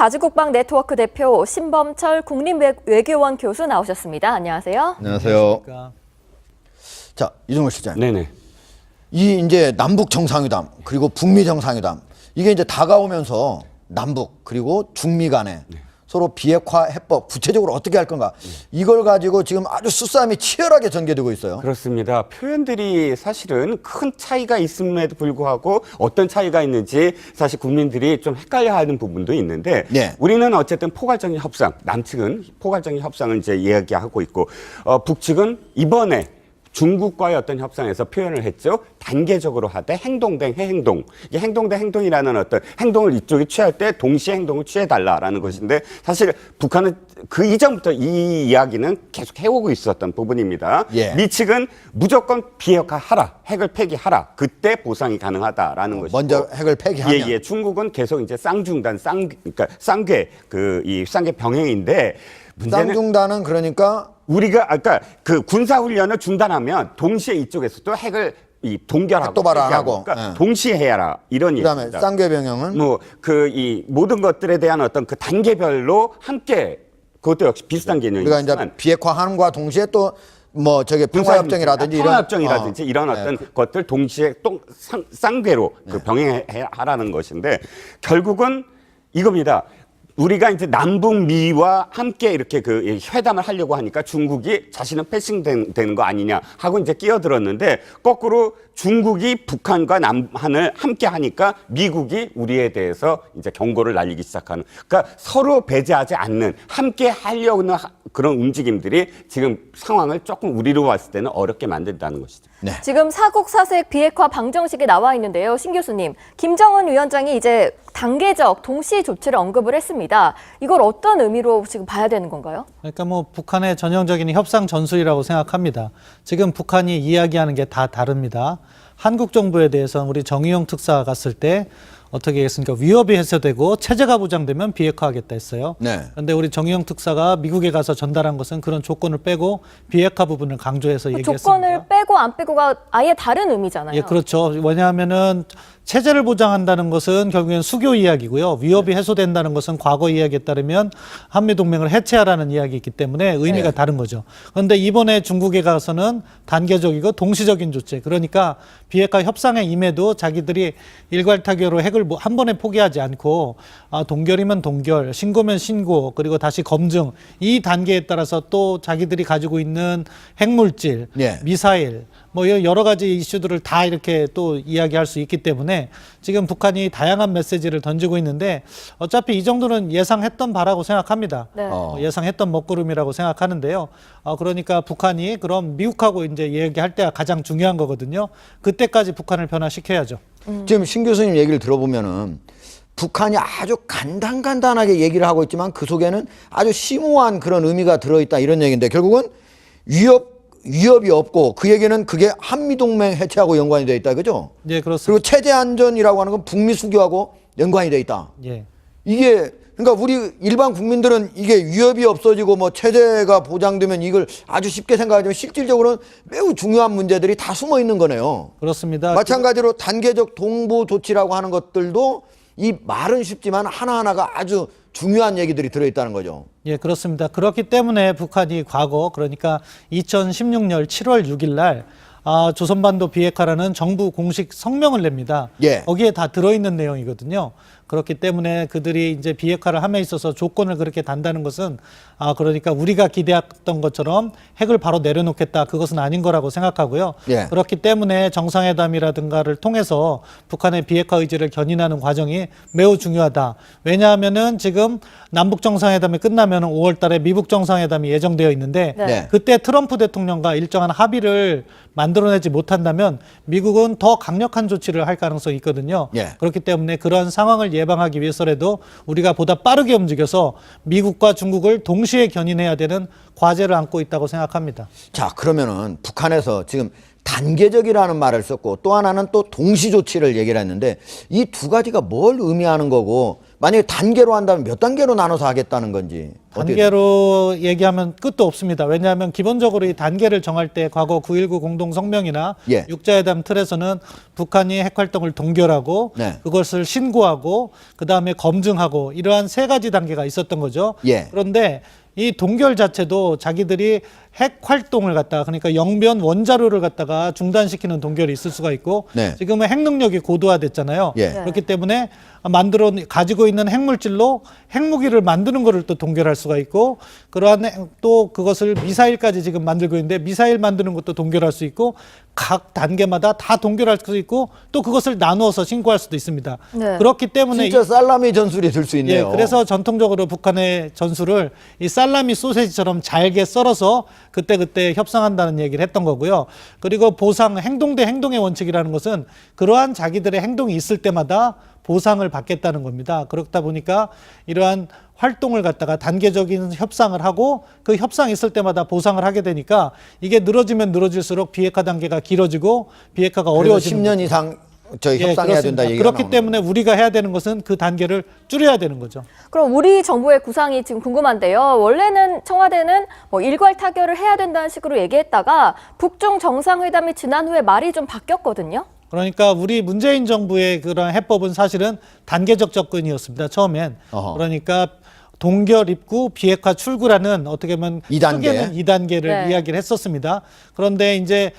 한국자주국방 네트워크 대표 신범철 국립외교원 교수 나오셨습니다. 안녕하세요. 안녕하세요. 자, 이종걸 실장님. 네네. 이 이제 남북 정상회담 그리고 북미 정상회담 이게 이제 다가오면서 남북 그리고 중미 간에 서로 비핵화 해법 구체적으로 어떻게 할 건가 이걸 가지고 지금 아주 수싸움이 치열하게 전개되고 있어요. 그렇습니다. 표현들이 사실은 큰 차이가 있음에도 불구하고 어떤 차이가 있는지 사실 국민들이 좀 헷갈려하는 부분도 있는데 네. 우리는 어쨌든 포괄적인 협상, 남측은 포괄적인 협상을 이제 이야기하고 있고 북측은 이번에 중국과의 어떤 협상에서 표현을 했죠. 단계적으로 하되 행동 대 행동. 이게 행동 대 행동이라는 어떤 행동을 이쪽이 취할 때 동시에 행동을 취해달라라는 것인데 사실 북한은 그 이전부터 이 이야기는 계속 해오고 있었던 부분입니다. 예. 미 측은 무조건 비핵화하라, 핵을 폐기하라. 그때 보상이 가능하다라는 것이고. 먼저 핵을 폐기하면. 예. 중국은 계속 이제 쌍중단, 그러니까 쌍궤 이 쌍궤 병행인데 문제는 쌍중단은 그러니까 우리가 아까 그 군사 훈련을 중단하면 동시에 이쪽에서도 핵을 동결하고 핵 도발 안 하고. 그러니까 예. 동시에 해야라 이런 그다음에 얘기입니다. 쌍궤병영은 뭐 그 이 모든 것들에 대한 어떤 그 단계별로 함께 그것도 역시 비슷한 우리가 개념이지만 이제 비핵화하는 과 동시에 또 뭐 저게 평화협정이라든지 평화협정이라든지 이런 어떤 것들 동시에 또 쌍궤로 그 병행하라는 것인데 결국은 이겁니다. 우리가 이제 남북미와 함께 이렇게 그 회담을 하려고 하니까 중국이 자신은 패싱되는 거 아니냐 하고 이제 끼어들었는데 거꾸로 중국이 북한과 남한을 함께 하니까 미국이 우리에 대해서 이제 경고를 날리기 시작하는. 그러니까 서로 배제하지 않는 함께 하려는 그런 움직임들이 지금 상황을 조금 우리로 봤을 때는 어렵게 만든다는 것이죠. 네. 지금 사국 사색 비핵화 방정식이 나와 있는데요. 신 교수님, 김정은 위원장이 이제 단계적 동시 조치를 언급을 했습니다. 이걸 어떤 의미로 지금 봐야 되는 건가요? 그러니까 뭐 북한의 전형적인 협상 전술이라고 생각합니다. 지금 북한이 이야기하는 게 다 다릅니다. 한국 정부에 대해서는 우리 정의용 특사 갔을 때 어떻게 했습니까? 위협이 해소되고 체제가 보장되면 비핵화하겠다 했어요. 네. 그런데 우리 정의용 특사가 미국에 가서 전달한 것은 그런 조건을 빼고 비핵화 부분을 강조해서 얘기했습니다. 조건을 빼고 안 빼고가 아예 다른 의미잖아요. 예, 그렇죠. 왜냐하면은 체제를 보장한다는 것은 결국엔 수교 이야기고요. 위협이 해소된다는 것은 과거 이야기에 따르면 한미동맹을 해체하라는 이야기이기 때문에 의미가 다른 거죠. 그런데 이번에 중국에 가서는 단계적이고 동시적인 조치. 그러니까 비핵화 협상에 임해도 자기들이 일괄타결로 핵을 한 번에 포기하지 않고 동결이면 동결, 신고면 신고, 그리고 다시 검증. 이 단계에 따라서 또 자기들이 가지고 있는 핵물질, 예. 미사일, 뭐 여러 가지 이슈들을 다 이렇게 또 이야기할 수 있기 때문에 지금 북한이 다양한 메시지를 던지고 있는데 어차피 이 정도는 예상했던 바라고 생각합니다. 네. 예상했던 먹구름이라고 생각하는데요. 그러니까 북한이 그럼 미국하고 이제 얘기할 때가 가장 중요한 거거든요. 그때까지 북한을 변화시켜야죠. 지금 신 교수님 얘기를 들어보면은 북한이 아주 간단하게 얘기를 하고 있지만 그 속에는 아주 심오한 그런 의미가 들어있다 이런 얘기인데 결국은 위협이 없고 그 얘기는 그게 한미동맹 해체하고 연관이 돼 있다 그죠? 예, 그렇습니다. 그리고 체제 안전이라고 하는 건 북미 수교하고 연관이 돼 있다. 예. 이게 그러니까 우리 일반 국민들은 이게 위협이 없어지고 뭐 체제가 보장되면 이걸 아주 쉽게 생각하지만 실질적으로는 매우 중요한 문제들이 다 숨어 있는 거네요. 그렇습니다. 마찬가지로 단계적 동부 조치라고 하는 것들도 이 말은 쉽지만 하나하나가 아주 중요한 얘기들이 들어있다는 거죠. 예, 그렇습니다. 그렇기 때문에 북한이 과거 그러니까 2016년 7월 6일 날 조선반도 비핵화라는 정부 공식 성명을 냅니다. 예. 거기에 다 들어있는 내용이거든요. 그렇기 때문에 그들이 이제 비핵화를 함에 있어서 조건을 그렇게 단다는 것은 그러니까 우리가 기대했던 것처럼 핵을 바로 내려놓겠다 그것은 아닌 거라고 생각하고요. 예. 그렇기 때문에 정상회담이라든가를 통해서 북한의 비핵화 의지를 견인하는 과정이 매우 중요하다. 왜냐하면은 지금 남북 정상회담이 끝나면 5월 달에 미북 정상회담이 예정되어 있는데 네. 그때 트럼프 대통령과 일정한 합의를 만들어내지 못한다면 미국은 더 강력한 조치를 할 가능성이 있거든요. 예. 그렇기 때문에 그런 상황을 예방하기 위해서라도 우리가 보다 빠르게 움직여서 미국과 중국을 동시에 견인해야 되는 과제를 안고 있다고 생각합니다. 자, 그러면은 북한에서 지금 단계적이라는 말을 썼고 또 하나는 또 동시 조치를 얘기를 했는데 이 두 가지가 뭘 의미하는 거고 만약에 단계로 한다면 몇 단계로 나눠서 하겠다는 건지. 어떻게 단계로 얘기하면 끝도 없습니다. 왜냐하면 기본적으로 이 단계를 정할 때 과거 9.19 공동성명이나 예. 육자회담 틀에서는 북한이 핵활동을 동결하고 네. 그것을 신고하고 그다음에 검증하고 이러한 세 가지 단계가 있었던 거죠. 예. 그런데 이 동결 자체도 자기들이 핵 활동을 갖다가 그러니까 영변 원자로를 갖다가 중단시키는 동결이 있을 수가 있고 네. 지금은 핵 능력이 고도화됐잖아요. 예. 그렇기 때문에 가지고 있는 핵물질로 핵무기를 만드는 것을 또 동결할 수가 있고 그러한 또 그것을 미사일까지 지금 만들고 있는데 미사일 만드는 것도 동결할 수 있고 각 단계마다 다 동결할 수 있고 또 그것을 나누어서 신고할 수도 있습니다. 네. 그렇기 때문에 진짜 살라미 전술이 될 수 있네요. 예, 그래서 전통적으로 북한의 전술을 이 살라미 소세지처럼 잘게 썰어서 그때그때 협상한다는 얘기를 했던 거고요. 그리고 보상, 행동 대 행동의 원칙이라는 것은 그러한 자기들의 행동이 있을 때마다 보상을 받겠다는 겁니다. 그렇다 보니까 이러한 활동을 갖다가 단계적인 협상을 하고 그 협상이 있을 때마다 보상을 하게 되니까 이게 늘어지면 늘어질수록 비핵화 단계가 길어지고 비핵화가 그래서 어려워지는 10년 이상 저희 협상해야 그렇습니다. 된다 얘기가 그렇기 나오는 때문에 우리가 해야 되는 것은 그 단계를 줄여야 되는 거죠. 그럼 우리 정부의 구상이 지금 궁금한데요. 원래는 청와대는 뭐 일괄 타결을 해야 된다는 식으로 얘기했다가 북중 정상회담이 지난 후에 말이 좀 바뀌었거든요. 그러니까 우리 문재인 정부의 그런 해법은 사실은 단계적 접근이었습니다. 처음엔. 어허. 그러니까 동결 입구, 비핵화 출구라는 어떻게 보면 2단계. 크게는 2단계를 네. 이야기를 했었습니다. 그런데 이제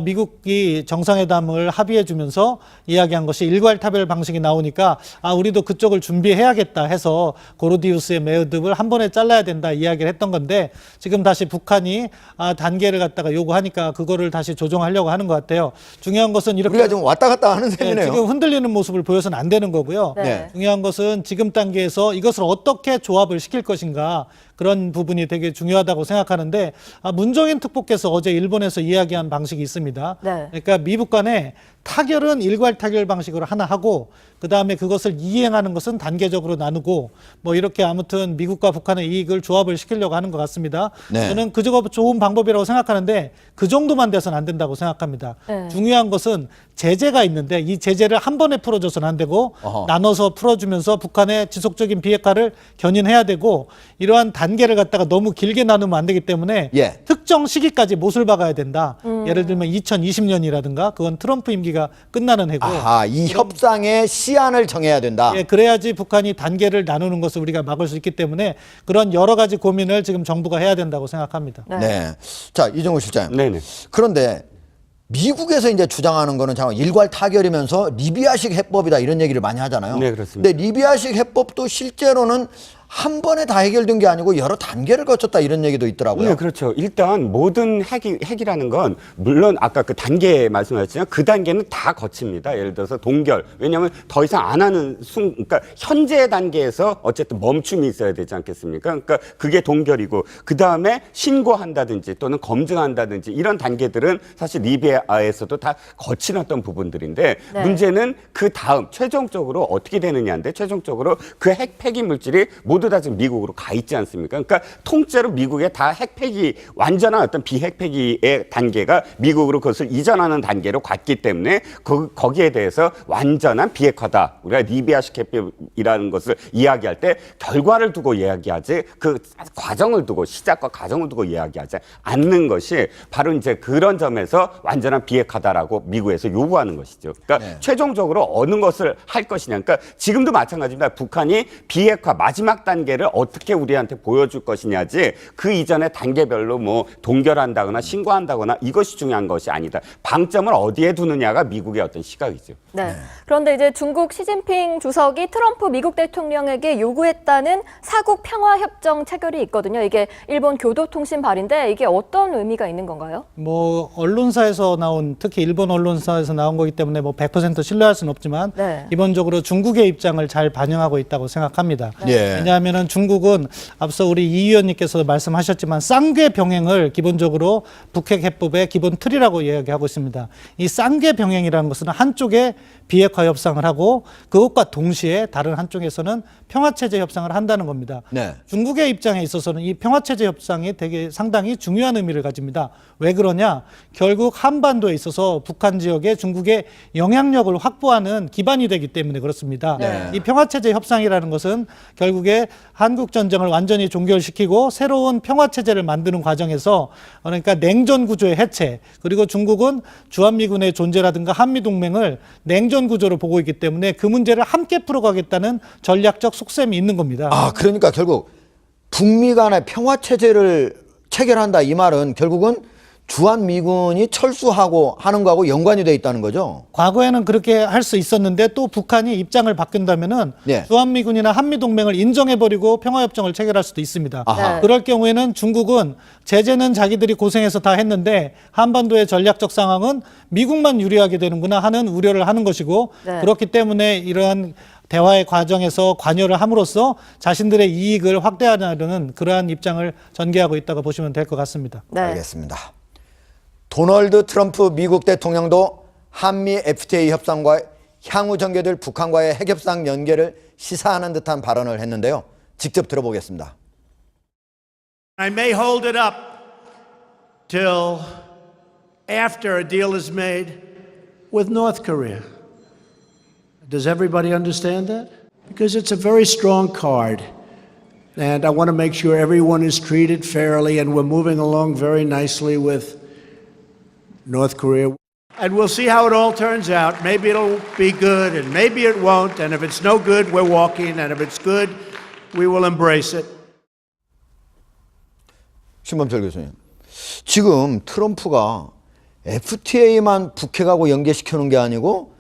미국이 정상회담을 합의해 주면서 이야기한 것이 일괄 타결 방식이 나오니까 우리도 그쪽을 준비해야겠다 해서 고르디우스의 매듭을 한 번에 잘라야 된다 이야기를 했던 건데 지금 다시 북한이 단계를 갖다가 요구하니까 그거를 다시 조정하려고 하는 것 같아요. 중요한 것은 이렇게 우리가 좀 왔다 갔다 하는 네, 셈이네요. 지금 흔들리는 모습을 보여서는 안 되는 거고요. 네. 중요한 것은 지금 단계에서 이것을 어떻게 조합을 시킬 것인가 그런 부분이 되게 중요하다고 생각하는데 문정인 특보께서 어제 일본에서 이야기한 방식이 있습니다. 네. 그러니까 미북 간에 타결은 일괄 타결 방식으로 하나 하고 그다음에 그것을 이행하는 것은 단계적으로 나누고 뭐 이렇게 아무튼 미국과 북한의 이익을 조합을 시키려고 하는 것 같습니다. 네. 저는 그저 좋은 방법이라고 생각하는데 그 정도만 돼서는 안 된다고 생각합니다. 네. 중요한 것은 제재가 있는데 이 제재를 한 번에 풀어줘서는 안 되고 어허. 나눠서 풀어주면서 북한의 지속적인 비핵화를 견인해야 되고 이러한 단계를 갖다가 너무 길게 나누면 안 되기 때문에 예. 특정 시기까지 못을 박아야 된다. 예를 들면 2020년이라든가 그건 트럼프 임기가 끝나는 해고 아하, 이 협상의 시한을 정해야 된다. 예, 그래야지 북한이 단계를 나누는 것을 우리가 막을 수 있기 때문에 그런 여러 가지 고민을 지금 정부가 해야 된다고 생각합니다. 네. 네. 자, 이정우 실장님. 네네. 그런데 미국에서 이제 주장하는 거는 잠깐 일괄 타결이면서 리비아식 해법이다 이런 얘기를 많이 하잖아요. 네, 그렇습니다. 근데 리비아식 해법도 실제로는 한 번에 다 해결된 게 아니고 여러 단계를 거쳤다 이런 얘기도 있더라고요. 네, 그렇죠. 일단 모든 핵이라는 건 물론 아까 그 단계 말씀하셨지만 그 단계는 다 거칩니다. 예를 들어서 동결. 왜냐하면 더 이상 안 하는 그러니까 현재 단계에서 어쨌든 멈춤이 있어야 되지 않겠습니까? 그러니까 그게 동결이고 그 다음에 신고한다든지 또는 검증한다든지 이런 단계들은 사실 리비아에서도 다 거치놨던 부분들인데 네. 문제는 그 다음 최종적으로 어떻게 되느냐인데 최종적으로 그 핵 폐기 물질이 모두 다 지금 미국으로 가 있지 않습니까? 그러니까 통째로 미국에 다 핵폐기 완전한 어떤 비핵폐기의 단계가 미국으로 그것을 이전하는 단계로 갔기 때문에 거기에 대해서 완전한 비핵화다. 우리가 리비아식 해법이라는 것을 이야기할 때 결과를 두고 이야기하지 그 과정을 두고 시작과 과정을 두고 이야기하지 않는 것이 바로 이제 그런 점에서 완전한 비핵화다라고 미국에서 요구하는 것이죠. 그러니까 네. 최종적으로 어느 것을 할 것이냐. 그러니까 지금도 마찬가지입니다. 북한이 비핵화 마지막 단계를 어떻게 우리한테 보여줄 것이냐지 그 이전에 단계별로 뭐 동결한다거나 신고한다거나 이것이 중요한 것이 아니다. 방점을 어디에 두느냐가 미국의 어떤 시각이죠. 네. 그런데 이제 중국 시진핑 주석이 트럼프 미국 대통령에게 요구했다는 사국 평화 협정 체결이 있거든요. 이게 일본 교도통신 발인데 이게 어떤 의미가 있는 건가요? 뭐 언론사에서 나온 특히 일본 언론사에서 나온 거기 때문에 뭐 100% 신뢰할 수는 없지만 네. 기본적으로 중국의 입장을 잘 반영하고 있다고 생각합니다. 예. 왜냐하면 왜냐하면은 중국은 앞서 우리 이 의원님께서 말씀하셨지만 쌍궤 병행을 기본적으로 북핵 해법의 기본 틀이라고 이야기하고 있습니다. 이 쌍궤 병행이라는 것은 한쪽에 비핵화 협상을 하고 그것과 동시에 다른 한쪽에서는 평화체제 협상을 한다는 겁니다. 네. 중국의 입장에 있어서는 이 평화체제 협상이 되게 상당히 중요한 의미를 가집니다. 왜 그러냐? 결국 한반도에 있어서 북한 지역에 중국의 영향력을 확보하는 기반이 되기 때문에 그렇습니다. 네. 이 평화체제 협상이라는 것은 결국에 한국 전쟁을 완전히 종결시키고 새로운 평화체제를 만드는 과정에서 그러니까 냉전 구조의 해체, 그리고 중국은 주한미군의 존재라든가 한미동맹을 냉전 구조로 보고 있기 때문에 그 문제를 함께 풀어가겠다는 전략적 속셈이 있는 겁니다. 아, 그러니까 결국 북미 간의 평화 체제를 체결한다 이 말은 결국은 주한미군이 철수하고 하는 거하고 연관이 돼 있다는 거죠. 과거에는 그렇게 할 수 있었는데 또 북한이 입장을 바꾼다면은 네. 주한미군이나 한미동맹을 인정해버리고 평화협정을 체결할 수도 있습니다. 아하. 네. 그럴 경우에는 중국은 제재는 자기들이 고생해서 다 했는데 한반도의 전략적 상황은 미국만 유리하게 되는구나 하는 우려를 하는 것이고 네. 그렇기 때문에 이러한 대화의 과정에서 관여를 함으로써 자신들의 이익을 확대하려는 그러한 입장을 전개하고 있다고 보시면 될 것 같습니다. 네. 알겠습니다. 도널드 트럼프 미국 대통령도 한미 FTA 협상과 향후 전개될 북한과의 핵협상 연계를 시사하는 듯한 발언을 했는데요. 직접 들어보겠습니다. I may hold it up till after a deal is made with North Korea. Does everybody understand that? Because it's a very strong card. And I want to make sure everyone is treated fairly, and we're moving along very nicely with North Korea. And we'll see how it all turns out. Maybe it'll be good, and maybe it won't. And if it's no good, we're walking. And if it's good, we will embrace it. 신범철 교수님, 지금 트럼프가 FTA만 북핵하고 연계시켜놓은 게 아니고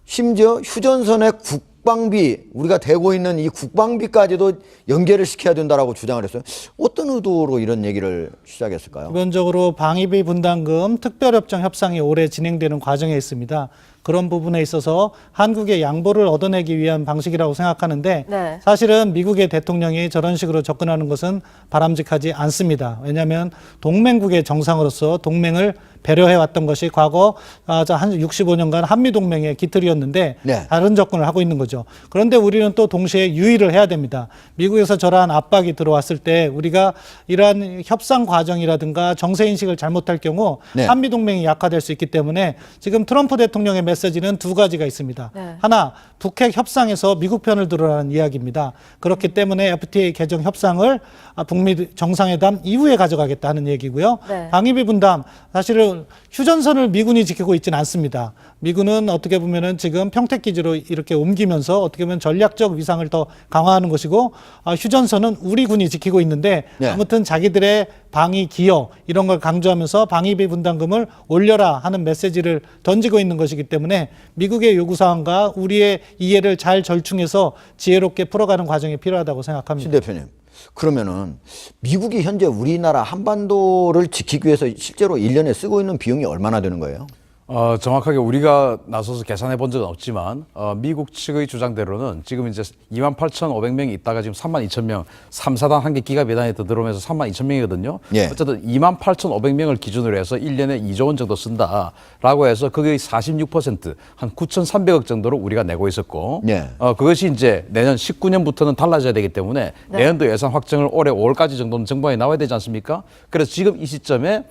심지어 휴전선의 국방비, 우리가 대고 있는 이 국방비까지도 연계를 시켜야 된다라고 주장을 했어요. 어떤 의도로 이런 얘기를 시작했을까요? 기본적으로 방위비 분담금 특별협정 협상이 올해 진행되는 과정에 있습니다. 그런 부분에 있어서 한국의 양보를 얻어내기 위한 방식이라고 생각하는데 네. 사실은 미국의 대통령이 저런 식으로 접근하는 것은 바람직하지 않습니다. 왜냐하면 동맹국의 정상으로서 동맹을 배려해왔던 것이 과거 한 65년간 한미동맹의 기틀이었는데 네. 다른 접근을 하고 있는 거죠. 그런데 우리는 또 동시에 유의를 해야 됩니다. 미국에서 저러한 압박이 들어왔을 때 우리가 이러한 협상 과정이라든가 정세인식을 잘못할 경우 네. 한미동맹이 약화될 수 있기 때문에 지금 트럼프 대통령의 메시지는 두 가지가 있습니다. 네. 하나, 북핵 협상에서 미국 편을 들으라는 이야기입니다. 그렇기 때문에 FTA 개정 협상을 북미 정상회담 이후에 가져가겠다는 얘기고요. 네. 방위비 분담, 사실은 휴전선을 미군이 지키고 있지는 않습니다. 미군은 어떻게 보면은 지금 평택기지로 이렇게 옮기면서 어떻게 보면 전략적 위상을 더 강화하는 것이고 휴전선은 우리 군이 지키고 있는데 네. 아무튼 자기들의 방위 기여 이런 걸 강조하면서 방위비 분담금을 올려라 하는 메시지를 던지고 있는 것이기 때문에 미국의 요구사항과 우리의 이해를 잘 절충해서 지혜롭게 풀어가는 과정이 필요하다고 생각합니다. 신 대표님, 그러면은 미국이 현재 우리나라 한반도를 지키기 위해서 실제로 1년에 쓰고 있는 비용이 얼마나 되는 거예요? 정확하게 우리가 나서서 계산해 본 적은 없지만 미국 측의 주장대로는 지금 이제 28,500명이 있다가 지금 32,000명, 3사단 한 개 기갑 예단에 더 들어오면서 32,000명이거든요. 예. 어쨌든 28,500명을 기준으로 해서 1년에 2조 원 정도 쓴다라고 해서 그게 46%, 한 9,300억 정도로 우리가 내고 있었고 예. 그것이 이제 내년 19년부터는 달라져야 되기 때문에 내년도 예산 확정을 올해 5월까지 정도는 정부안에 나와야 되지 않습니까? 그래서 지금 이 시점에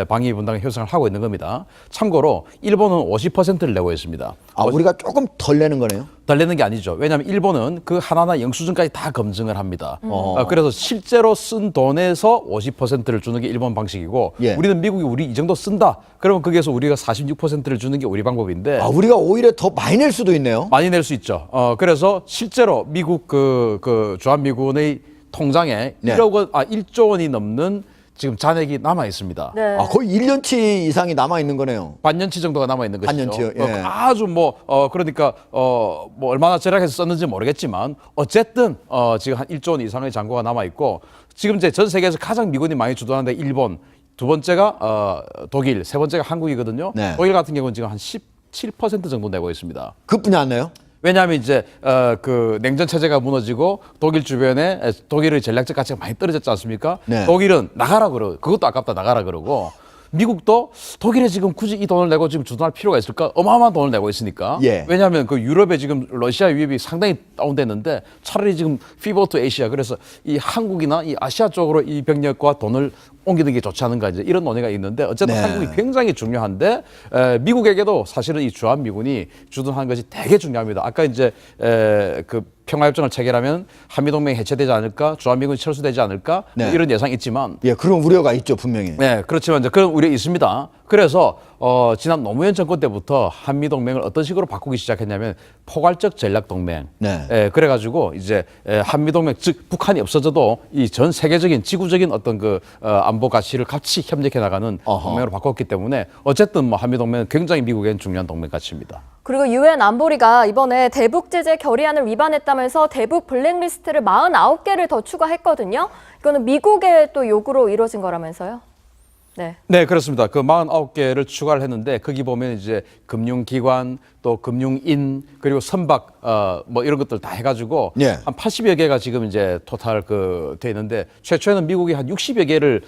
방위비 분담금 협상을 하고 있는 겁니다. 참고로 일본은 50%를 내고 있습니다. 우리가 조금 덜 내는 거네요? 덜 내는 게 아니죠. 왜냐하면 일본은 그 하나하나 영수증까지 다 검증을 합니다. 그래서 실제로 쓴 돈에서 50%를 주는 게 일본 방식이고 예. 우리는 미국이 우리 이 정도 쓴다. 그러면 거기에서 우리가 46%를 주는 게 우리 방법인데 우리가 오히려 더 많이 낼 수도 있네요? 많이 낼 수 있죠. 그래서 실제로 미국 그 주한미군의 통장에 네. 1조 원이 넘는 지금 잔액이 남아 있습니다. 네. 거의 1년치 이상이 남아 있는 거네요. 반년치 정도가 남아 있는 것이죠. 반년치요? 예. 아주 그러니까 뭐 얼마나 절약해서 썼는지 모르겠지만 어쨌든 지금 한 1조 원 이상의 잔고가 남아 있고 지금 이제 전 세계에서 가장 미군이 많이 주도하는데 일본, 두 번째가 독일, 세 번째가 한국이거든요. 네. 독일 같은 경우는 지금 한 17% 정도 내고 있습니다. 그뿐이 안 내요? 왜냐하면 이제 그 냉전 체제가 무너지고 독일 주변에 독일의 전략적 가치가 많이 떨어졌지 않습니까? 네. 독일은 나가라 그러고 그것도 아깝다 나가라 그러고 미국도 독일에 지금 굳이 이 돈을 내고 지금 주둔할 필요가 있을까? 어마어마한 돈을 내고 있으니까. 예. 왜냐하면 그 유럽에 지금 러시아 위협이 상당히 다운됐는데 차라리 지금 피벗 투 아시아 그래서 이 한국이나 이 아시아 쪽으로 이 병력과 돈을 옮기는 게 좋지 않은가 이제 이런 논의가 있는데 어쨌든 네. 한국이 굉장히 중요한데 미국에게도 사실은 이 주한미군이 주둔하는 것이 되게 중요합니다. 아까 이제 그 평화협정을 체결하면 한미동맹이 해체되지 않을까, 주한미군이 철수되지 않을까 네. 이런 예상이 있지만 예, 그런 우려가 있죠, 분명히. 네, 그렇지만 이제 그런 우려 있습니다. 그래서 지난 노무현 정권 때부터 한미 동맹을 어떤 식으로 바꾸기 시작했냐면 포괄적 전략 동맹. 네. 그래가지고 이제 한미 동맹 즉 북한이 없어져도 이 전 세계적인 지구적인 어떤 그 안보 가치를 같이 협력해 나가는 어허. 동맹으로 바꿨기 때문에 어쨌든 뭐 한미 동맹은 굉장히 미국엔 중요한 동맹 가치입니다. 그리고 유엔 안보리가 이번에 대북 제재 결의안을 위반했다면서 대북 블랙리스트를 49개를 더 추가했거든요. 이거는 미국의 또 요구로 이루어진 거라면서요? 네. 네, 그렇습니다. 그 49개를 추가를 했는데 거기 보면 이제 금융기관 또 금융인 그리고 선박 뭐 이런 것들 다 해가지고 예. 한 80여 개가 지금 이제 토탈 그 돼 있는데 최초에는 미국이 한 60여 개를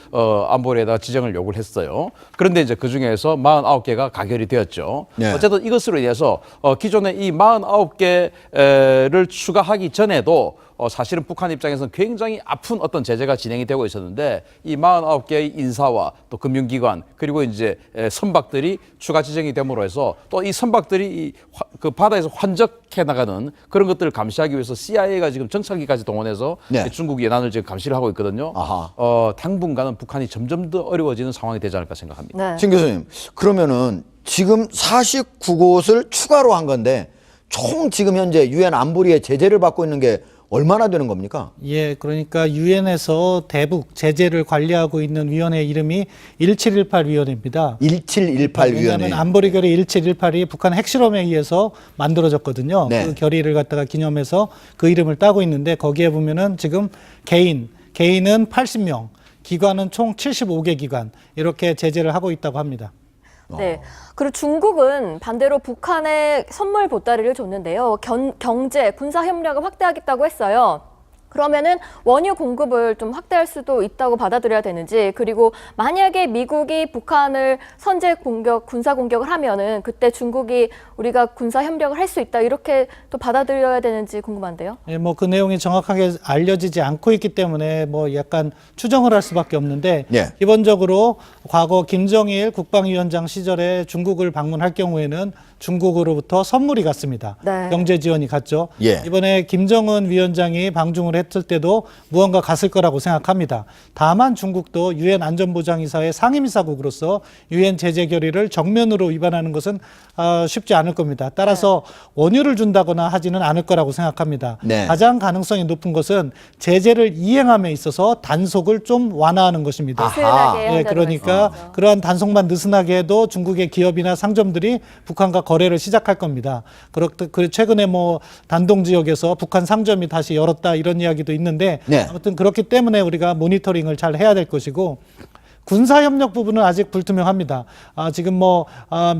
안보리에다 지정을 요구를 했어요. 그런데 이제 그 중에서 49개가 가결이 되었죠. 예. 어쨌든 이것으로 인해서 기존에 이 49개를 추가하기 전에도 사실은 북한 입장에서는 굉장히 아픈 어떤 제재가 진행이 되고 있었는데 이 49개의 인사와 또 금융기관 그리고 이제 선박들이 추가 지정이 됨으로 해서 또 이 선박들이 그 바다에서 환적해 나가는 그런 것들을 감시하기 위해서 CIA가 지금 정찰기까지 동원해서 네. 중국 예난을 지금 감시를 하고 있거든요. 아하. 당분간은 북한이 점점 더 어려워지는 상황이 되지 않을까 생각합니다. 네. 신 교수님, 그러면은 지금 49곳을 추가로 한 건데 총 지금 현재 유엔 안보리의 제재를 받고 있는 게 얼마나 되는 겁니까? 예, 그러니까 유엔에서 대북 제재를 관리하고 있는 위원회 이름이 1718 위원회입니다. 1718 위원회. 왜냐하면 안보리 결의 1718이 북한 핵실험에 의해서 만들어졌거든요. 네. 그 결의를 갖다가 기념해서 그 이름을 따고 있는데 거기에 보면은 지금 개인은 80명, 기관은 총 75개 기관 이렇게 제재를 하고 있다고 합니다. 네. 그리고 중국은 반대로 북한에 선물 보따리를 줬는데요. 경제, 군사 협력을 확대하겠다고 했어요. 그러면은 원유 공급을 좀 확대할 수도 있다고 받아들여야 되는지, 그리고 만약에 미국이 북한을 선제 공격, 군사 공격을 하면은 그때 중국이 우리가 군사 협력을 할 수 있다 이렇게 또 받아들여야 되는지 궁금한데요. 예, 뭐 그 내용이 정확하게 알려지지 않고 있기 때문에 뭐 약간 추정을 할 수밖에 없는데 예. 기본적으로 과거 김정일 국방위원장 시절에 중국을 방문할 경우에는 중국으로부터 선물이 갔습니다. 네. 경제 지원이 갔죠. 예. 이번에 김정은 위원장이 방중을 했을 때도 무언가 갔을 거라고 생각합니다. 다만 중국도 유엔 안전보장이사의 상임이사국으로서 유엔 제재 결의를 정면으로 위반하는 것은 쉽지 않을 겁니다. 따라서 원유를 준다거나 하지는 않을 거라고 생각합니다. 네. 가장 가능성이 높은 것은 제재를 이행함에 있어서 단속을 좀 완화하는 것입니다. 느슨하게 예, 한다는 그러니까 말씀이죠. 그러한 단속만 느슨하게 해도 중국의 기업이나 상점들이 북한과 거래를 시작할 겁니다. 최근에 뭐 단동 지역에서 북한 상점이 다시 열었다 이런 이야기도 있는데 네. 아무튼 그렇기 때문에 우리가 모니터링을 잘 해야 될 것이고 군사협력 부분은 아직 불투명합니다. 지금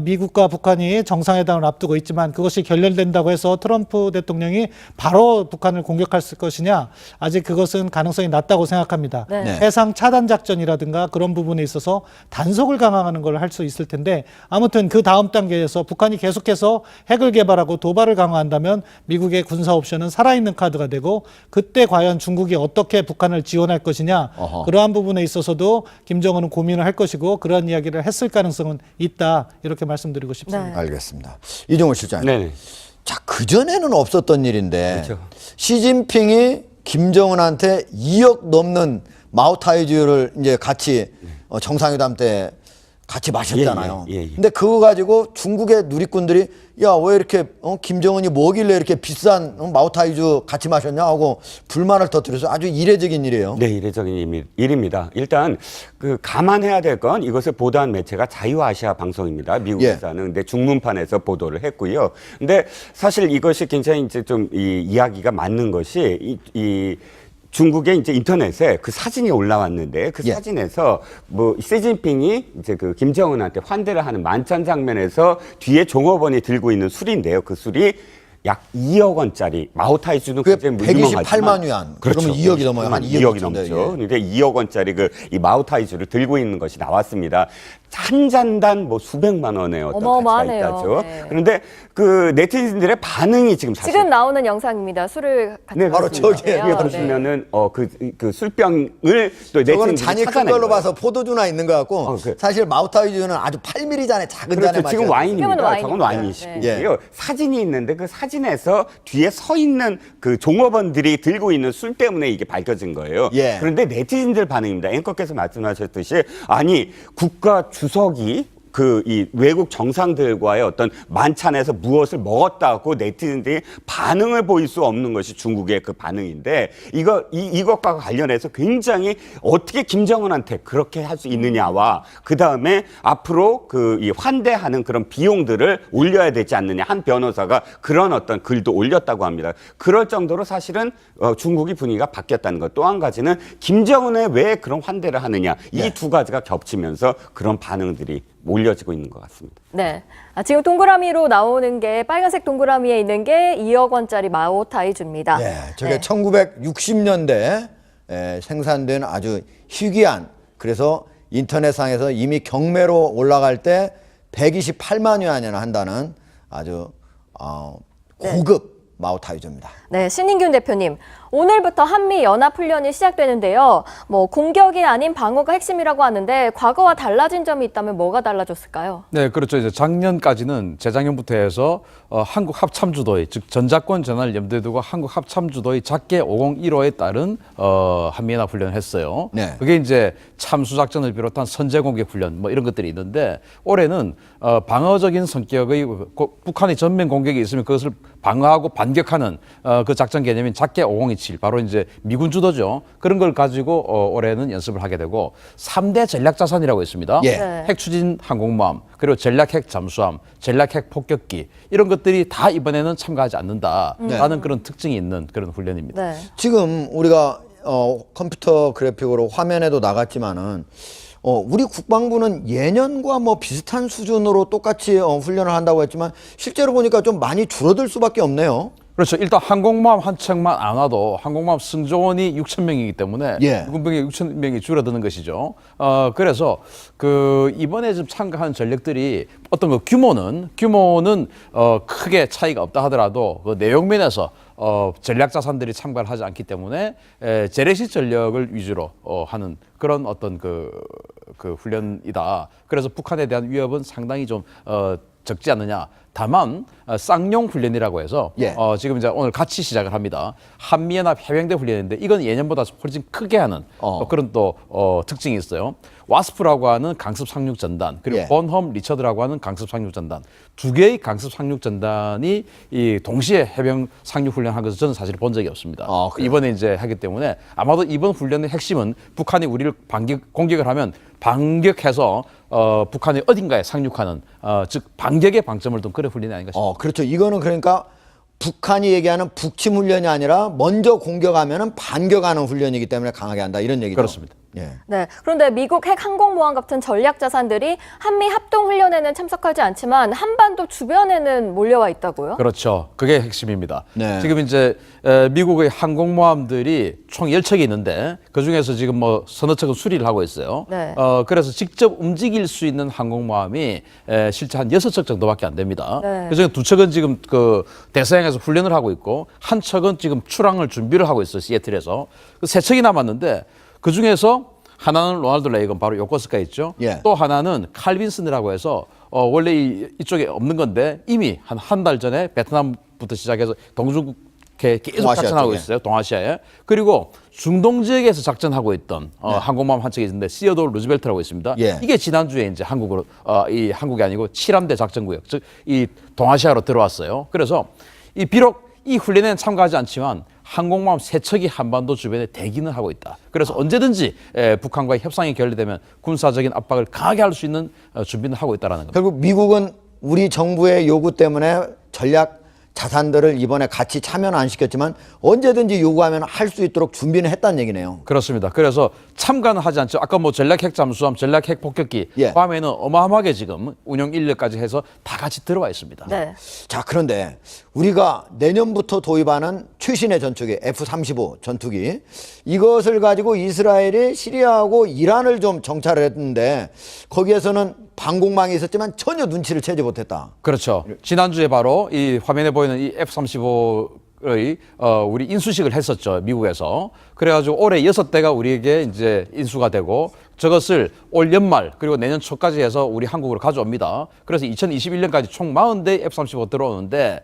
미국과 북한이 정상회담을 앞두고 있지만 그것이 결렬된다고 해서 트럼프 대통령이 바로 북한을 공격할 것이냐 아직 그것은 가능성이 낮다고 생각합니다. 네. 네. 해상 차단 작전이라든가 그런 부분에 있어서 단속을 강화하는 걸 할 수 있을 텐데 아무튼 그 다음 단계에서 북한이 계속해서 핵을 개발하고 도발을 강화한다면 미국의 군사 옵션은 살아있는 카드가 되고 그때 과연 중국이 어떻게 북한을 지원할 것이냐 어허. 그러한 부분에 있어서도 김정은은 고민을 할 것이고 그런 이야기를 했을 가능성은 있다 이렇게 말씀드리고 싶습니다. 네. 알겠습니다. 이종호 실장님. 네. 자, 그전에는 없었던 일인데 그렇죠. 시진핑이 김정은한테 2억 넘는 마오타이주를 이제 같이 정상회담 때 같이 마셨잖아요. 예. 근데 그거 가지고 중국의 누리꾼들이 야, 왜 이렇게 김정은이 뭐길래 이렇게 비싼 마오타이주 같이 마셨냐 하고 불만을 터뜨려서 아주 이례적인 일이에요. 네, 이례적인 일입니다. 일단 그 감안해야 될 건 이것을 보도한 매체가 자유아시아 방송입니다. 미국에서는. 근데 중문판에서 보도를 했고요. 근데 사실 이것이 굉장히 이제 좀 이야기가 맞는 것이 중국의 이제 인터넷에 그 사진이 올라왔는데 그 예. 사진에서 뭐 시진핑이 이제 그 김정은한테 환대를 하는 만찬 장면에서 뒤에 종업원이 들고 있는 술인데요. 그 술이 약 2억 원짜리 마오타이주는 그게 굉장히 유명하지만 128만 위안. 그러면 2억이 넘어요. 한 2억 2억이 정도. 넘죠. 예. 그러니까 2억 원짜리 그 이 마오타이주를 들고 있는 것이 나왔습니다. 한 잔당 뭐 수백만 원의 어떤 가치가 어마어마하네요. 있다죠. 네. 그런데 그 네티즌들의 반응이 지금 사실 지금 나오는 영상입니다. 술을 같이 네, 바로 마시는 저기에 건데요. 여기 보시면은 그 술병을 또 저거는 네티즌들이 잔이 큰 찾아낸 걸로 거예요. 봐서 포도주나 있는 것 같고 사실 마우타이주는 아주 8mm 잔에 작은 잔에 그렇죠. 지금 마셔요. 와인입니다. 지금은 저건 와인입니다. 와인이시고요. 네. 사진이 있는데 그 사진에서 뒤에 서 있는 그 종업원들이 들고 있는 술 때문에 이게 밝혀진 거예요. 예. 그런데 네티즌들 반응입니다. 앵커께서 말씀하셨듯이 아니 국가 주석이 그 이 외국 정상들과의 어떤 만찬에서 무엇을 먹었다고 네티즌들이 반응을 보일 수 없는 것이 중국의 그 반응인데 이것과 관련해서 굉장히 어떻게 김정은한테 그렇게 할 수 있느냐와 그 다음에 앞으로 그 이 환대하는 그런 비용들을 올려야 되지 않느냐 한 변호사가 그런 어떤 글도 올렸다고 합니다. 그럴 정도로 사실은 중국이 분위기가 바뀌었다는 것. 또 한 가지는 김정은에 왜 그런 환대를 하느냐 이 두 가지가 겹치면서 그런 반응들이 올려지고 있는 것 같습니다. 네. 지금 동그라미로 나오는 게 빨간색 동그라미에 있는 게 2억 원짜리 마오타이주입니다. 예, 저게 네. 1960년대 생산된 아주 희귀한 그래서 인터넷상에서 이미 경매로 올라갈 때 128만 위안이나 한다는 아주 고급 마오타이주입니다. 네, 신인균 대표님. 오늘부터 한미 연합 훈련이 시작되는데요. 뭐 공격이 아닌 방어가 핵심이라고 하는데 과거와 달라진 점이 있다면 뭐가 달라졌을까요? 네, 그렇죠. 이제 작년까지는 재작년부터 해서 한국 합참주도의 즉 전자권 전환을 염두에 두고 한국 합참주도의 작계 501호에 따른 한미연합 훈련을 했어요. 네. 그게 이제 참수작전을 비롯한 선제공격 훈련 뭐 이런 것들이 있는데 올해는 방어적인 성격의 북한의 전면 공격이 있으면 그것을 방어하고 반격하는 그 작전 개념인 작계 5027 바로 이제 미군 주도죠. 그런 걸 가지고 올해는 연습을 하게 되고 3대 전략 자산이라고 있습니다. 예. 네. 핵 추진 항공모함 그리고 전략 핵 잠수함, 전략 핵 폭격기 이런 것들이 다 이번에는 참가하지 않는다라는 그런 특징이 있는 그런 훈련입니다. 네. 지금 우리가 컴퓨터 그래픽으로 화면에도 나갔지만은 우리 국방부는 예년과 뭐 비슷한 수준으로 똑같이 훈련을 한다고 했지만 실제로 보니까 좀 많이 줄어들 수밖에 없네요. 그렇죠. 일단 항공모함 한 척만 안 와도 항공모함 승조원이 6,000명이기 때문에 예. 군병이 6,000명이 줄어드는 것이죠. 그래서 그 이번에 좀 참가한 전력들이 어떤 그 규모는 크게 차이가 없다 하더라도 그 내용면에서 전략 자산들이 참가를 하지 않기 때문에 재래식 전력을 위주로 하는 그런 어떤 그 훈련이다. 그래서 북한에 대한 위협은 상당히 좀 적지 않느냐. 다만 쌍용 훈련이라고 해서 예. 지금 이제 오늘 같이 시작을 합니다. 한미연합 해병대 훈련인데 이건 예년보다 훨씬 크게 하는 그런 또 특징이 있어요. 와스프라고 하는 강습 상륙 전단 그리고 예. 본홈 리처드라고 하는 강습 상륙 전단 두 개의 강습 상륙 전단이 이 동시에 해병 상륙 훈련한 것을 저는 사실 본 적이 없습니다. 그래요? 이번에 이제 하기 때문에 아마도 이번 훈련의 핵심은 북한이 우리를 공격을 하면 반격해서 북한의 어딘가에 상륙하는 즉 반격의 방점을 둔 그런 훈련이 아닌가 싶습니다. 그렇죠. 이거는 그러니까 북한이 얘기하는 북침 훈련이 아니라 먼저 공격하면은 반격하는 훈련이기 때문에 강하게 한다 이런 얘기죠. 그렇습니다. 예. 네. 그런데 미국 핵 항공모함 같은 전략 자산들이 한미 합동 훈련에는 참석하지 않지만 한반도 주변에는 몰려와 있다고요? 그렇죠. 그게 핵심입니다. 네. 지금 이제 미국의 항공모함들이 총 10척이 있는데 그중에서 지금 뭐 서너 척은 수리를 하고 있어요. 네. 그래서 직접 움직일 수 있는 항공모함이 실제 한 6척 정도밖에 안 됩니다. 네. 그중에 2척은 지금 그 대서양에서 훈련을 하고 있고 한 척은 지금 출항을 준비를 하고 있어요. 시애틀에서. 3척이 남았는데 그중에서 하나는 로널드 레이건 바로 요코스카 있죠. 예. 또 하나는 칼빈슨이라고 해서 원래 이쪽에 없는 건데 이미 한 달 전에 베트남부터 시작해서 동중국해 계속 동아시아 작전하고 쪽에. 있어요. 동아시아에. 그리고 중동 지역에서 작전하고 있던 항공모함 한 척이 있는데 시어도르 루즈벨트라고 있습니다. 예. 이게 지난주에 이제 한국으로 이 한국이 아니고 7함대 작전구역 즉 이 동아시아로 들어왔어요. 그래서 이 비록 이 훈련에는 참가하지 않지만 항공모함 3척이 한반도 주변에 대기는 하고 있다. 그래서 언제든지 북한과의 협상이 결렬되면 군사적인 압박을 강하게 할 수 있는 준비는 하고 있다는 겁니다. 결국 미국은 우리 정부의 요구 때문에 전략 자산들을 이번에 같이 참여는 안 시켰지만 언제든지 요구하면 할 수 있도록 준비는 했다는 얘기네요. 그렇습니다. 그래서 참가는 하지 않죠. 아까 뭐 전략 핵 잠수함, 전략 핵 폭격기 예. 포함에는 어마어마하게 지금 운영 인력까지 해서 다 같이 들어와 있습니다. 네. 자, 그런데 우리가 내년부터 도입하는 최신의 전투기 F-35 전투기, 이것을 가지고 이스라엘이 시리아하고 이란을 좀 정찰을 했는데 거기에서는 방공망이 있었지만 전혀 눈치를 채지 못했다. 그렇죠. 지난주에 바로 이 화면에 보이는 이 F-35의 우리 인수식을 했었죠. 미국에서. 그래가지고 올해 6대가 우리에게 이제 인수가 되고 저것을 올 연말 그리고 내년 초까지 해서 우리 한국으로 가져옵니다. 그래서 2021년까지 총 40대 F-35 들어오는데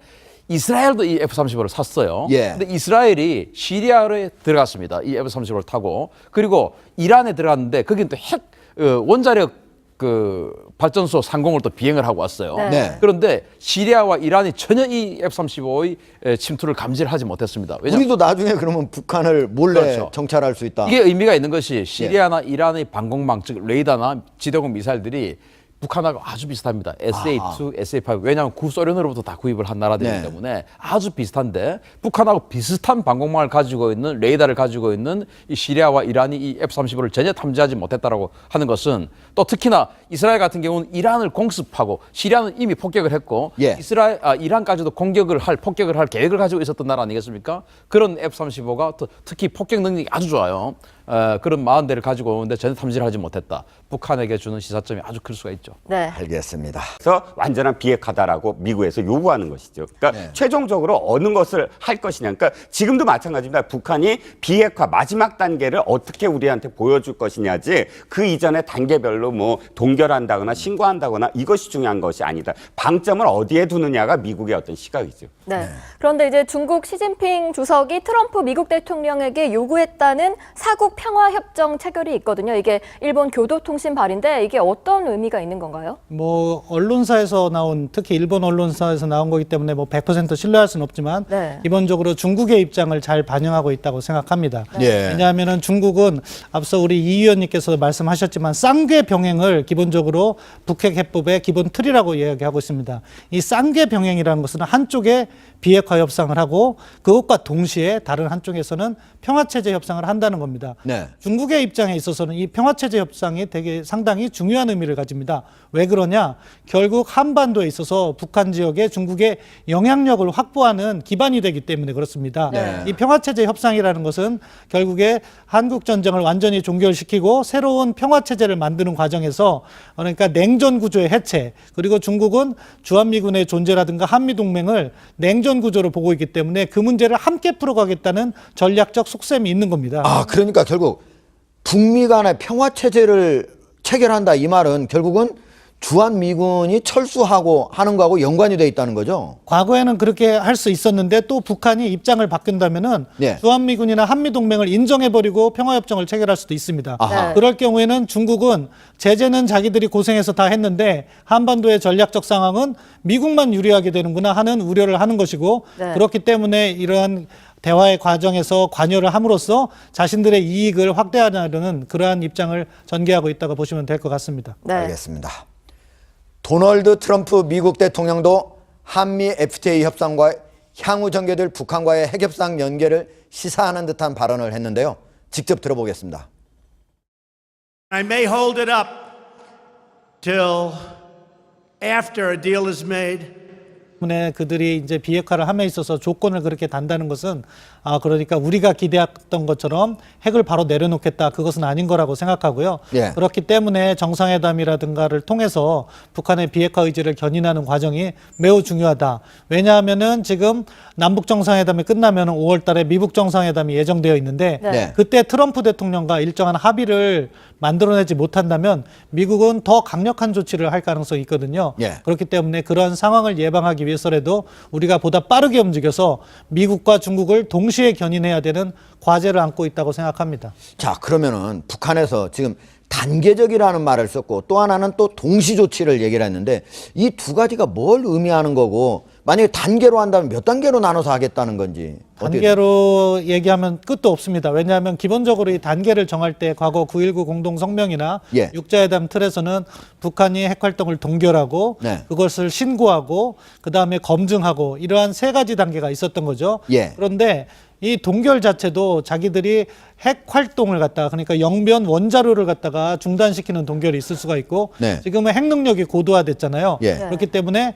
이스라엘도 이 F-35를 샀어요. 예. 근데 이스라엘이 시리아에 들어갔습니다. 이 F-35를 타고. 그리고 이란에 들어갔는데 거긴 또 핵 원자력 그 발전소 상공을 또 비행을 하고 왔어요. 네. 네. 그런데 시리아와 이란이 전혀 이 F-35의 침투를 감지를 하지 못했습니다. 왜냐하면 우리도 나중에 그러면 북한을 몰래 그렇죠. 정찰할 수 있다. 이게 의미가 있는 것이 시리아나 이란의 방공망, 즉 레이더나 지대공 미사일들이 북한하고 아주 비슷합니다. SA-2, SA-5. 왜냐하면 구소련으로부터 다 구입을 한 나라들이기 네. 때문에 아주 비슷한데 북한하고 비슷한 방공망을 가지고 있는 레이더를 가지고 있는 이 시리아와 이란이 이 F-35를 전혀 탐지하지 못했다라고 하는 것은 또 특히나 이스라엘 같은 경우는 이란을 공습하고 시리아는 이미 폭격을 했고 예. 이란까지도 폭격을 할 계획을 가지고 있었던 나라 아니겠습니까? 그런 F-35가 특히 폭격 능력이 아주 좋아요. 그런 40대를 가지고 오는데 전혀 탐지를 하지 못했다. 북한에게 주는 시사점이 아주 클 수가 있죠. 네. 알겠습니다. 그래서 완전한 비핵화다라고 미국에서 요구하는 것이죠. 그러니까 최종적으로 어느 것을 할 것이냐. 그러니까 지금도 마찬가지입니다. 북한이 비핵화 마지막 단계를 어떻게 우리한테 보여줄 것이냐지 그 이전에 단계별로 뭐 동결한다거나 신고한다거나 이것이 중요한 것이 아니다. 방점을 어디에 두느냐가 미국의 어떤 시각이죠. 네. 그런데 이제 중국 시진핑 주석이 트럼프 미국 대통령에게 요구했다는 사국 평화협정 체결이 있거든요. 이게 일본 교도통신 발인데 이게 어떤 의미가 있는 건가요? 뭐 언론사에서 나온 특히 일본 언론사에서 나온 거기 때문에 뭐 100% 신뢰할 수는 없지만 네. 기본적으로 중국의 입장을 잘 반영하고 있다고 생각합니다. 예. 왜냐하면은 중국은 앞서 우리 이 의원님께서도 말씀하셨지만 쌍계 병행을 기본적으로 북핵 해법의 기본 틀이라고 이야기하고 있습니다. 이 쌍계 병행이라는 것은 한쪽에 비핵화 협상을 하고 그것과 동시에 다른 한쪽에서는 평화체제 협상을 한다는 겁니다. 네. 중국의 입장에 있어서는 이 평화체제 협상이 되게 상당히 중요한 의미를 가집니다. 왜 그러냐? 결국 한반도에 있어서 북한 지역에 중국의 영향력을 확보하는 기반이 되기 때문에 그렇습니다. 네. 이 평화체제 협상이라는 것은 결국에 한국 전쟁을 완전히 종결시키고 새로운 평화체제를 만드는 과정에서 그러니까 냉전 구조의 해체 그리고 중국은 주한미군의 존재라든가 한미동맹을 냉전 구조로 보고 있기 때문에 그 문제를 함께 풀어가겠다는 전략적 속셈이 있는 겁니다. 아, 그러니까 결국 북미 간의 평화 체제를 체결한다 이 말은 결국은 주한미군이 철수하고 하는 거하고 연관이 돼 있다는 거죠. 과거에는 그렇게 할 수 있었는데 또 북한이 입장을 바꾼다면은 네. 주한미군이나 한미동맹을 인정해버리고 평화협정을 체결할 수도 있습니다. 아하. 네. 그럴 경우에는 중국은 제재는 자기들이 고생해서 다 했는데 한반도의 전략적 상황은 미국만 유리하게 되는구나 하는 우려를 하는 것이고 네. 그렇기 때문에 이러한 대화의 과정에서 관여를 함으로써 자신들의 이익을 확대하려는 그러한 입장을 전개하고 있다고 보시면 될 것 같습니다. 네. 알겠습니다. 도널드 트럼프 미국 대통령도 한미 FTA 협상과 향후 전개될 북한과의 핵협상 연계를 시사하는 듯한 발언을 했는데요. 직접 들어보겠습니다. I may hold it up till after a deal is made. 때문에 그들이 이제 비핵화를 함에 있어서 조건을 그렇게 단다는 것은 그러니까 우리가 기대했던 것처럼 핵을 바로 내려놓겠다 그것은 아닌 거라고 생각하고요. 예. 그렇기 때문에 정상회담이라든가를 통해서 북한의 비핵화 의지를 견인하는 과정이 매우 중요하다. 왜냐하면은 지금 남북 정상회담이 끝나면 5월달에 미국 정상회담이 예정되어 있는데 네. 그때 트럼프 대통령과 일정한 합의를 만들어내지 못한다면 미국은 더 강력한 조치를 할 가능성이 있거든요. 예. 그렇기 때문에 그런 상황을 예방하기 위해서라도 우리가 보다 빠르게 움직여서 미국과 중국을 동시에 견인해야 되는 과제를 안고 있다고 생각합니다. 자, 그러면은 북한에서 지금 단계적이라는 말을 썼고 또 하나는 또 동시 조치를 얘기를 했는데 이 두 가지가 뭘 의미하는 거고 만약에 단계로 한다면 몇 단계로 나눠서 하겠다는 건지 단계로 얘기하면 끝도 없습니다. 왜냐하면 기본적으로 이 단계를 정할 때 과거 9.19 공동성명이나 예. 육자회담 틀에서는 북한이 핵활동을 동결하고 네. 그것을 신고하고 그다음에 검증하고 이러한 세 가지 단계가 있었던 거죠. 예. 그런데 이 동결 자체도 자기들이 핵 활동을 갖다가 그러니까 영변 원자로를 갖다가 중단시키는 동결이 있을 수가 있고 네. 지금은 핵 능력이 고도화됐잖아요. 예. 그렇기 때문에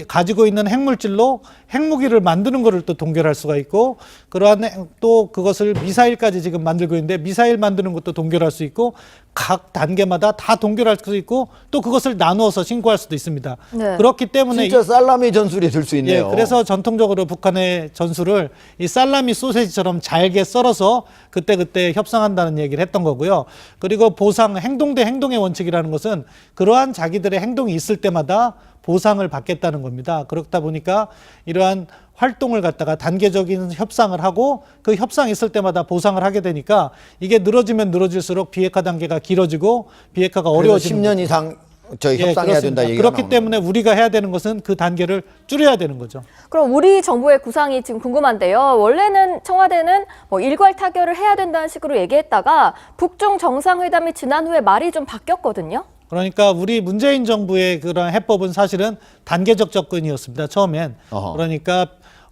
가지고 있는 핵물질로 핵무기를 만드는 것을 또 동결할 수가 있고 그러한 또 그것을 미사일까지 지금 만들고 있는데 미사일 만드는 것도 동결할 수 있고 각 단계마다 다 동결할 수 있고 또 그것을 나누어서 신고할 수도 있습니다. 네. 그렇기 때문에 진짜 살라미 전술이 될 수 있네요. 예, 그래서 전통적으로 북한의 전술을 이 살라미 소세지처럼 잘게 썰어서 그때그때 협상한다는 얘기를 했던 거고요. 그리고 보상, 행동 대 행동의 원칙이라는 것은 그러한 자기들의 행동이 있을 때마다 보상을 받겠다는 겁니다. 그렇다 보니까 이러한 활동을 갖다가 단계적인 협상을 하고 그 협상 있을 때마다 보상을 하게 되니까 이게 늘어지면 늘어질수록 비핵화 단계가 길어지고 비핵화가 그래서 어려워지는 10년 이상 저희 예, 협상해야 된다 그렇습니다. 얘기가 그렇기 나오는 때문에 우리가 해야 되는 것은 그 단계를 줄여야 되는 거죠. 그럼 우리 정부의 구상이 지금 궁금한데요. 원래는 청와대는 뭐 일괄 타결을 해야 된다는 식으로 얘기했다가 북중 정상회담이 지난 후에 말이 좀 바뀌었거든요. 그러니까 우리 문재인 정부의 그런 해법은 사실은 단계적 접근이었습니다. 처음엔. 어허. 그러니까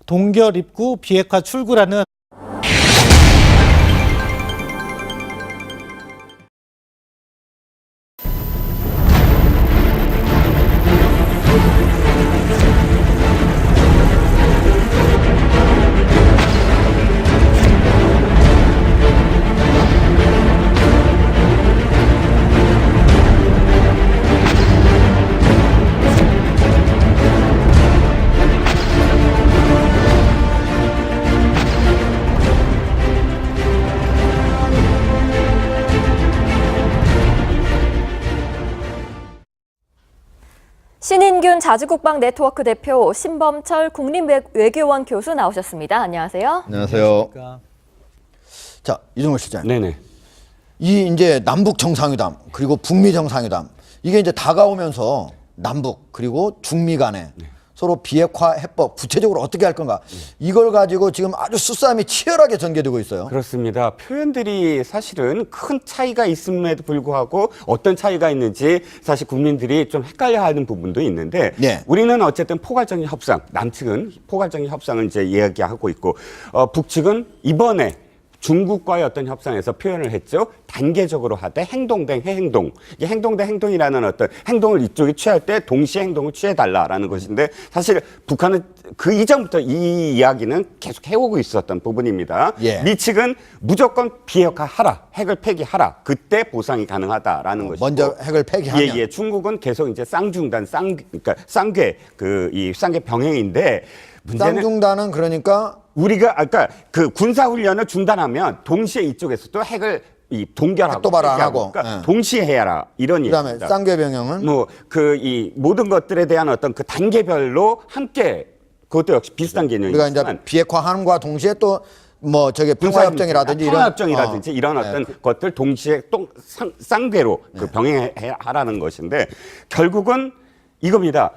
동결 입구, 비핵화 출구라는 신인균 자주국방 네트워크 대표 신범철 국립외교원 교수 나오셨습니다. 안녕하세요. 안녕하세요. 그러니까 자, 이종호 실장. 네네. 이 이제 남북 정상회담 그리고 북미 정상회담 이게 이제 다가오면서 남북 그리고 중미 간에 서로 비핵화 해법 구체적으로 어떻게 할 건가 이걸 가지고 지금 아주 수싸움이 치열하게 전개되고 있어요. 그렇습니다. 표현들이 사실은 큰 차이가 있음에도 불구하고 어떤 차이가 있는지 사실 국민들이 좀 헷갈려하는 부분도 있는데 네. 우리는 어쨌든 포괄적인 협상, 남측은 포괄적인 협상을 이제 이야기하고 있고 북측은 이번에 중국과의 어떤 협상에서 표현을 했죠. 단계적으로 하되 행동 대 행동. 이게 행동 대 행동이라는 어떤 행동을 이쪽이 취할 때 동시에 행동을 취해달라라는 것인데 사실 북한은 그 이전부터 이 이야기는 계속 해오고 있었던 부분입니다. 예. 미 측은 무조건 비핵화하라, 핵을 폐기하라. 그때 보상이 가능하다라는 것이고. 먼저 핵을 폐기하면. 예. 중국은 계속 이제 쌍중단, 그러니까 쌍괴 이 쌍괴 병행인데 문제는 쌍중단은 그러니까 우리가 아까 그 군사 훈련을 중단하면 동시에 이쪽에서도 핵을 이 동결하고 핵도발을 안 폐기하고 하고. 그러니까 예. 동시에 해야라 이런 그다음에 얘기입니다. 쌍궤병영은 뭐 그 이 모든 것들에 대한 어떤 그 단계별로 함께 그것도 역시 비슷한 우리가 이제 개념이지만 비핵화함과 동시에 또 뭐 저기 평화협정이라든지 이런 평화협정이라든지 이런 어떤 것들 동시에 또 쌍궤로 그 병행하라는 것인데 결국은 이겁니다.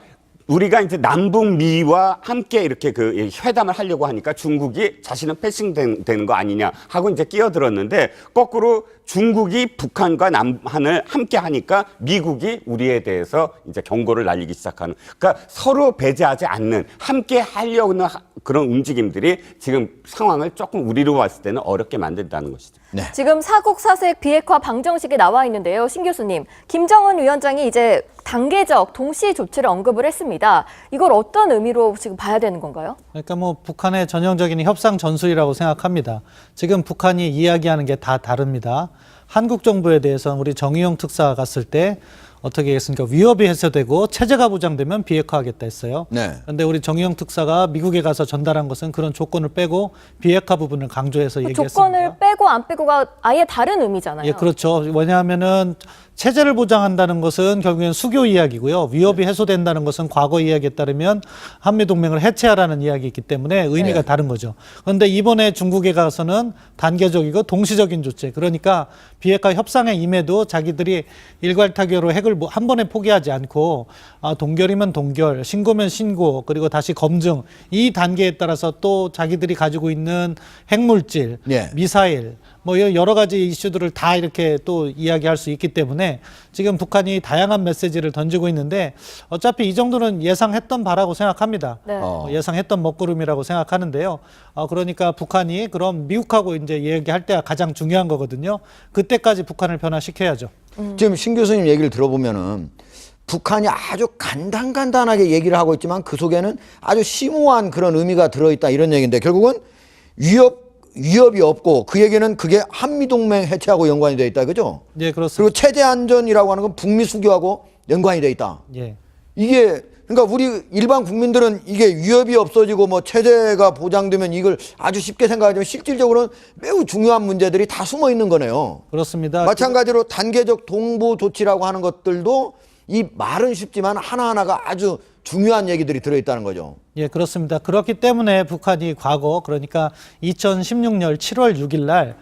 우리가 이제 남북미와 함께 이렇게 그 회담을 하려고 하니까 중국이 자신은 패싱되는 거 아니냐 하고 이제 끼어들었는데 거꾸로 중국이 북한과 남한을 함께 하니까 미국이 우리에 대해서 이제 경고를 날리기 시작하는. 그러니까 서로 배제하지 않는 함께 하려는 그런 움직임들이 지금 상황을 조금 우리로 봤을 때는 어렵게 만든다는 것이죠. 네. 지금 사국사색 비핵화 방정식이 나와 있는데요. 신 교수님, 김정은 위원장이 이제 단계적 동시 조치를 언급을 했습니다. 이걸 어떤 의미로 지금 봐야 되는 건가요? 그러니까 뭐 북한의 전형적인 협상 전술이라고 생각합니다. 지금 북한이 이야기하는 게 다 다릅니다. 한국 정부에 대해서는 우리 정의용 특사가 갔을 때 어떻게 했습니까? 위협이 해소되고 체제가 보장되면 비핵화하겠다 했어요. 네. 그런데 우리 정의용 특사가 미국에 가서 전달한 것은 그런 조건을 빼고 비핵화 부분을 강조해서 그 얘기했습니다. 조건을 빼고 안 빼고가 아예 다른 의미잖아요. 예, 그렇죠. 왜냐하면은 체제를 보장한다는 것은 결국엔 수교 이야기고요. 위협이 해소된다는 것은 과거 이야기에 따르면 한미동맹을 해체하라는 이야기이기 때문에 의미가 다른 거죠. 그런데 이번에 중국에 가서는 단계적이고 동시적인 조치. 그러니까 비핵화 협상에 임해도 자기들이 일괄 타결로 핵을 한 번에 포기하지 않고 동결이면 동결, 신고면 신고, 그리고 다시 검증 이 단계에 따라서 또 자기들이 가지고 있는 핵물질, 예. 미사일 뭐 여러 가지 이슈들을 다 이렇게 또 이야기할 수 있기 때문에 지금 북한이 다양한 메시지를 던지고 있는데 어차피 이 정도는 예상했던 바라고 생각합니다. 네. 예상했던 먹구름이라고 생각하는데요. 그러니까 북한이 그럼 미국하고 이제 얘기할 때가 가장 중요한 거거든요. 그때까지 북한을 변화시켜야죠. 지금 신 교수님 얘기를 들어보면은 북한이 아주 간단하게 얘기를 하고 있지만 그 속에는 아주 심오한 그런 의미가 들어있다 이런 얘기인데 결국은 위협이 없고 그 얘기는 그게 한미동맹 해체하고 연관이 되어 있다 그죠? 예, 그렇습니다. 그리고 체제 안전이라고 하는 건 북미 수교하고 연관이 되어 있다. 예. 이게 그러니까 우리 일반 국민들은 이게 위협이 없어지고 뭐 체제가 보장되면 이걸 아주 쉽게 생각하지만 실질적으로는 매우 중요한 문제들이 다 숨어 있는 거네요. 그렇습니다. 마찬가지로 단계적 동부 조치라고 하는 것들도 이 말은 쉽지만 하나하나가 아주 중요한 얘기들이 들어있다는 거죠. 예, 그렇습니다. 그렇기 때문에 북한이 과거 그러니까 2016년 7월 6일 날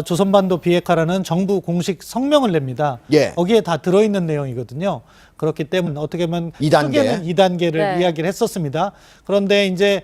조선반도 비핵화라는 정부 공식 성명을 냅니다. 예. 거기에 다 들어있는 내용이거든요. 그렇기 때문에 어떻게 보면 2단계. 크게는 2단계를 네. 이야기를 했었습니다. 그런데 이제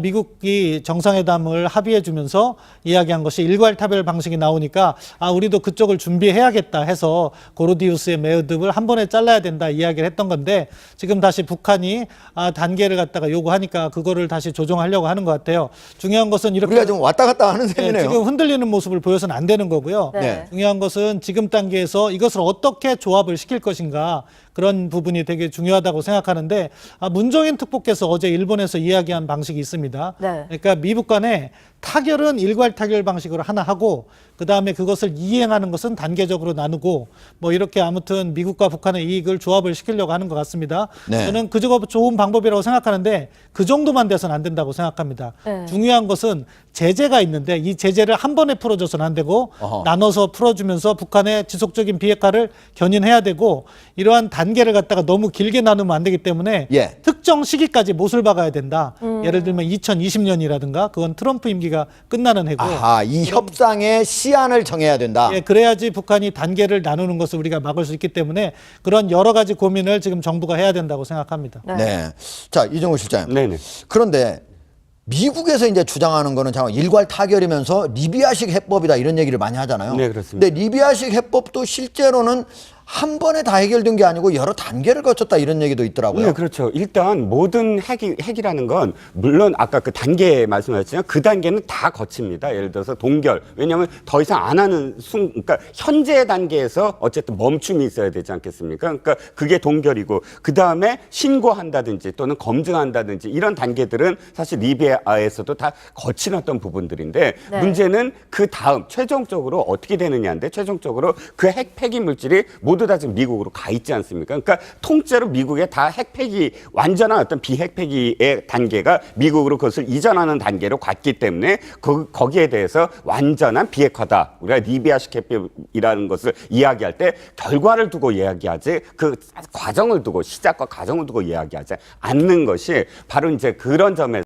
미국이 정상회담을 합의해 주면서 이야기한 것이 일괄 타결 방식이 나오니까 우리도 그쪽을 준비해야겠다 해서 고르디우스의 매듭을 한 번에 잘라야 된다 이야기를 했던 건데 지금 다시 북한이 단계를 갖다가 요구하니까 그거를 다시 조정하려고 하는 것 같아요. 중요한 것은 이렇게 우리가 좀 왔다 갔다 하는 네, 셈이네요. 지금 흔들리는 모습을 보여서는 안 되는 거고요. 네. 중요한 것은 지금 단계에서 이것을 어떻게 조합을 시킬 것인가 그런 부분이 되게 중요하다고 생각하는데 문정인 특보께서 어제 일본에서 이야기한 방식이 있습니다. 네. 그러니까 미북 간에 타결은 일괄 타결 방식으로 하나 하고 그다음에 그것을 이행하는 것은 단계적으로 나누고 뭐 이렇게 아무튼 미국과 북한의 이익을 조합을 시키려고 하는 것 같습니다. 네. 저는 그저거 좋은 방법이라고 생각하는데 그 정도만 돼서는 안 된다고 생각합니다. 네. 중요한 것은 제재가 있는데 이 제재를 한 번에 풀어줘서는 안 되고 어허. 나눠서 풀어주면서 북한의 지속적인 비핵화를 견인해야 되고 이러한 단계를 갖다가 너무 길게 나누면 안 되기 때문에 예. 특정 시기까지 못을 박아야 된다. 예를 들면 2020년이라든가 그건 트럼프 임기가 끝나는 해고 아하, 이 협상의 시한을 정해야 된다. 예, 그래야지 북한이 단계를 나누는 것을 우리가 막을 수 있기 때문에 그런 여러 가지 고민을 지금 정부가 해야 된다고 생각합니다. 네. 네. 자, 이정우 실장님. 네네. 그런데 미국에서 이제 주장하는 거는 잠깐 일괄 타결이면서 리비아식 해법이다 이런 얘기를 많이 하잖아요. 네, 그렇습니다. 근데 리비아식 해법도 실제로는 한 번에 다 해결된 게 아니고 여러 단계를 거쳤다 이런 얘기도 있더라고요. 네, 그렇죠. 일단 모든 핵이라는 건 물론 아까 그 단계 말씀하셨지만 그 단계는 다 거칩니다. 예를 들어서 동결. 왜냐하면 더 이상 안 하는 그러니까 현재 단계에서 어쨌든 멈춤이 있어야 되지 않겠습니까? 그러니까 그게 동결이고 그 다음에 신고한다든지 또는 검증한다든지 이런 단계들은 사실 리비아에서도 다 거치놨던 부분들인데 네. 문제는 그 다음 최종적으로 어떻게 되느냐인데 최종적으로 그 핵 폐기 물질이 모두 다 지금 미국으로 가 있지 않습니까? 그러니까 통째로 미국의 다 핵폐기 완전한 어떤 비핵폐기의 단계가 미국으로 그것을 이전하는 단계로 갔기 때문에 거기에 대해서 완전한 비핵화다. 우리가 리비아식 해법이라는 것을 이야기할 때 결과를 두고 이야기하지 그 과정을 두고 시작과 과정을 두고 이야기하지 않는 것이 바로 이제 그런 점에서